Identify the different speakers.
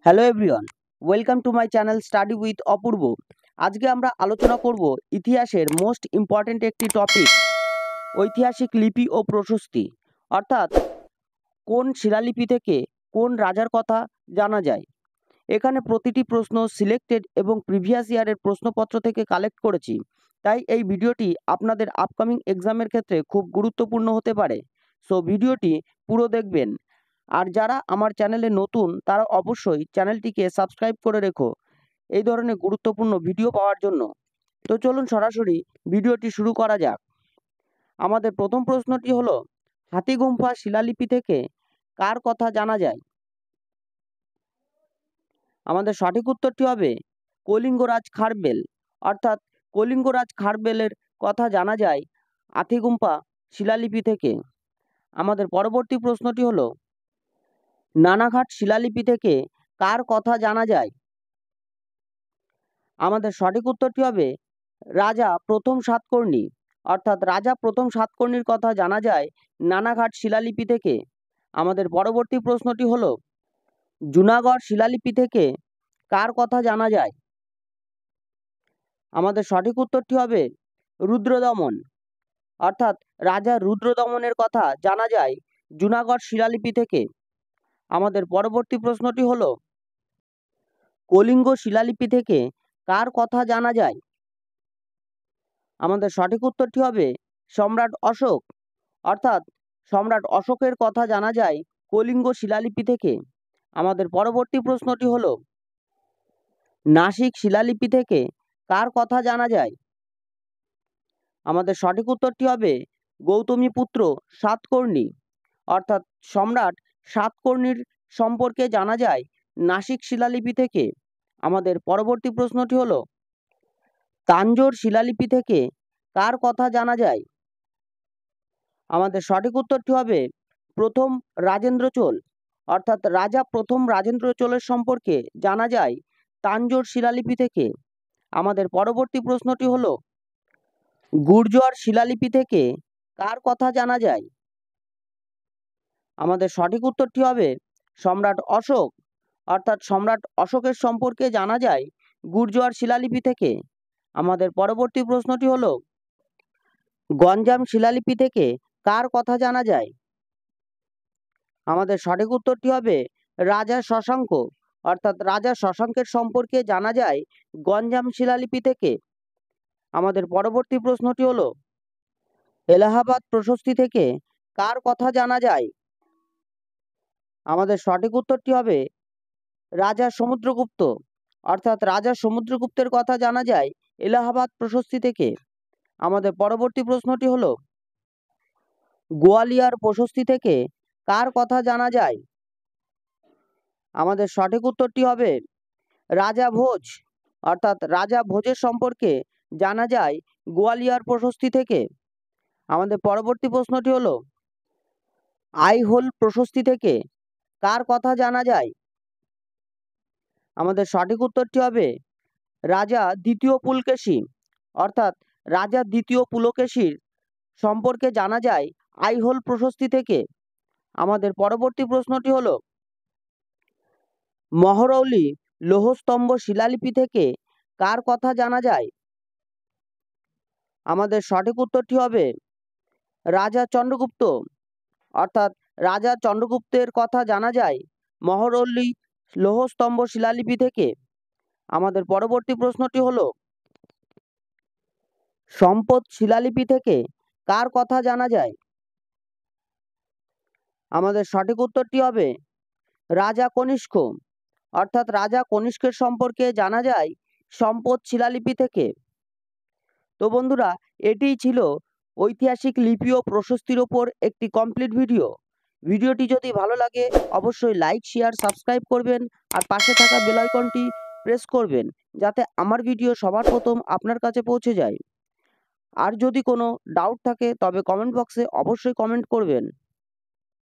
Speaker 1: Hello everyone, welcome to my channel study with Apurba. আজকে আমরা আলোচনা করব ইতিহাসের মোস্ট ইম্পর্ট্যান্ট একটি টপিক, ঐতিহাসিক লিপি ও প্রশস্তি। অর্থাৎ কোন শিলালিপি থেকে কোন রাজার কথা জানা যায়। এখানে প্রতিটি প্রশ্ন সিলেক্টেড এবং প্রিভিয়াস ইয়ারের প্রশ্নপত্র থেকে কালেক্ট করেছি, তাই এই ভিডিওটি আপনাদের আপকামিং এক্সামের ক্ষেত্রে খুব গুরুত্বপূর্ণ হতে পারে। সো ভিডিওটি পুরো দেখবেন। আর যারা আমার চ্যানেলে নতুন তারা অবশ্যই চ্যানেলটিকে সাবস্ক্রাইব করে রেখো এই ধরনের গুরুত্বপূর্ণ ভিডিও পাওয়ার জন্য। তো চলুন সরাসরি ভিডিওটি শুরু করা যাক। আমাদের প্রথম প্রশ্নটি হলো, হাতিগুম্ফা শিলালিপি থেকে কার কথা জানা যায়? আমাদের সঠিক উত্তরটি হবে কলিঙ্গরাজ খারবেল। অর্থাৎ কলিঙ্গরাজ খারবেলের কথা জানা যায় হাতিগুম্ফা শিলালিপি থেকে। আমাদের পরবর্তী প্রশ্নটি হলো, নানাঘাট শিলালিপি থেকে কার কথা জানা যায়? আমাদের সঠিক উত্তরটি হবে রাজা প্রথম সাতকর্ণী। অর্থাৎ রাজা প্রথম সাতকর্ণীর কথা জানা যায় নানাঘাট শিলালিপি থেকে। আমাদের পরবর্তী প্রশ্নটি হলো, জুনাগড় শিলালিপি থেকে কার কথা জানা যায়? আমাদের সঠিক উত্তরটি হবে রুদ্রদমন। অর্থাৎ রাজা রুদ্রদমনের কথা জানা যায় জুনাগড় শিলালিপি থেকে। আমাদের পরবর্তী প্রশ্নটি হলো, কলিঙ্গ শিলালিপি থেকে কার কথা জানা যায়? আমাদের সঠিক উত্তরটি হবে সম্রাট অশোক। অর্থাৎ সম্রাট অশোকের কথা জানা যায় কলিঙ্গ শিলালিপি থেকে। আমাদের পরবর্তী প্রশ্নটি হলো, নাসিক শিলালিপি থেকে কার কথা জানা যায়? আমাদের সঠিক উত্তরটি হবে গৌতমীপুত্র সাতকর্ণী। অর্থাৎ সম্রাট সাতকর্ণীর সম্পর্কে জানা যায় নাসিক শিলালিপি থেকে। আমাদের পরবর্তী প্রশ্নটি হলো, তাঞ্জোর শিলালিপি থেকে কার কথা জানা যায়? আমাদের সঠিক উত্তরটি হবে প্রথম রাজেন্দ্র চোল। অর্থাৎ রাজা প্রথম রাজেন্দ্র চোলের সম্পর্কে জানা যায় তাঞ্জোর শিলালিপি থেকে। আমাদের পরবর্তী প্রশ্নটি হলো, গুর্জর শিলালিপি থেকে কার কথা জানা যায়? আমাদের সঠিক উত্তরটি হবে সম্রাট অশোক। অর্থাৎ সম্রাট অশোকের সম্পর্কে জানা যায় গুর্জর শিলালিপি থেকে। আমাদের পরবর্তী প্রশ্নটি হলো, গঞ্জাম শিলালিপি থেকে কার কথা জানা যায়? আমাদের সঠিক উত্তরটি হবে রাজা শশাঙ্ক। অর্থাৎ রাজা শশাঙ্কের সম্পর্কে জানা যায় গঞ্জাম শিলালিপি থেকে। আমাদের পরবর্তী প্রশ্নটি হলো, এলাহাবাদ প্রশস্তি থেকে কার কথা জানা যায়? আমাদের সঠিক উত্তরটি হবে রাজা সমুদ্রগুপ্ত। অর্থাৎ রাজা সমুদ্রগুপ্তের কথা জানা যায় এলাহাবাদ প্রশস্তি থেকে। আমাদের পরবর্তী প্রশ্নটি হলো, গোয়ালিয়র প্রশস্তি থেকে কার কথা জানা যায়? আমাদের সঠিক উত্তরটি হবে রাজা ভোজ। অর্থাৎ রাজা ভোজের সম্পর্কে জানা যায় গোয়ালিয়র প্রশস্তি থেকে। আমাদের পরবর্তী প্রশ্নটি হলো, আইহোল প্রশস্তি থেকে কার কথা জানা যায়? আমাদের সঠিক উত্তরটি হবে রাজা দ্বিতীয় পুলকেশী। অর্থাৎ রাজা দ্বিতীয় পুলকেশীর সম্পর্কে জানা যায় আইহোল প্রশস্তি থেকে। আমাদের পরবর্তী প্রশ্নটি হলো, মহরৌলি লৌহস্তম্ভ শিলালিপি থেকে কার কথা জানা যায়? আমাদের সঠিক উত্তরটি হবে রাজা চন্দ্রগুপ্ত। অর্থাৎ রাজা চন্দ্রগুপ্তের কথা জানা যায় মহরৌলি লৌহস্তম্ভ শিলালিপি থেকে। আমাদের পরবর্তী প্রশ্নটি হলো, সম্পদ শিলালিপি থেকে কার কথা জানা যায়? আমাদের সঠিক উত্তরটি হবে রাজা কনিষ্ক। অর্থাৎ রাজা কনিষ্কের সম্পর্কে জানা যায় সম্পদ শিলালিপি থেকে। তো বন্ধুরা, এটিই ছিল ঐতিহাসিক লিপি ও প্রশস্তির ওপর একটি কমপ্লিট ভিডিও। ভিডিওটি যদি ভালো লাগে অবশ্যই লাইক, শেয়ার, সাবস্ক্রাইব করবেন আর পাশে থাকা বেল আইকনটি প্রেস করবেন যাতে আমার ভিডিও সবার প্রথম আপনার কাছে পৌঁছে যায়। আর যদি কোনো ডাউট থাকে তবে কমেন্ট বক্সে অবশ্যই কমেন্ট করবেন।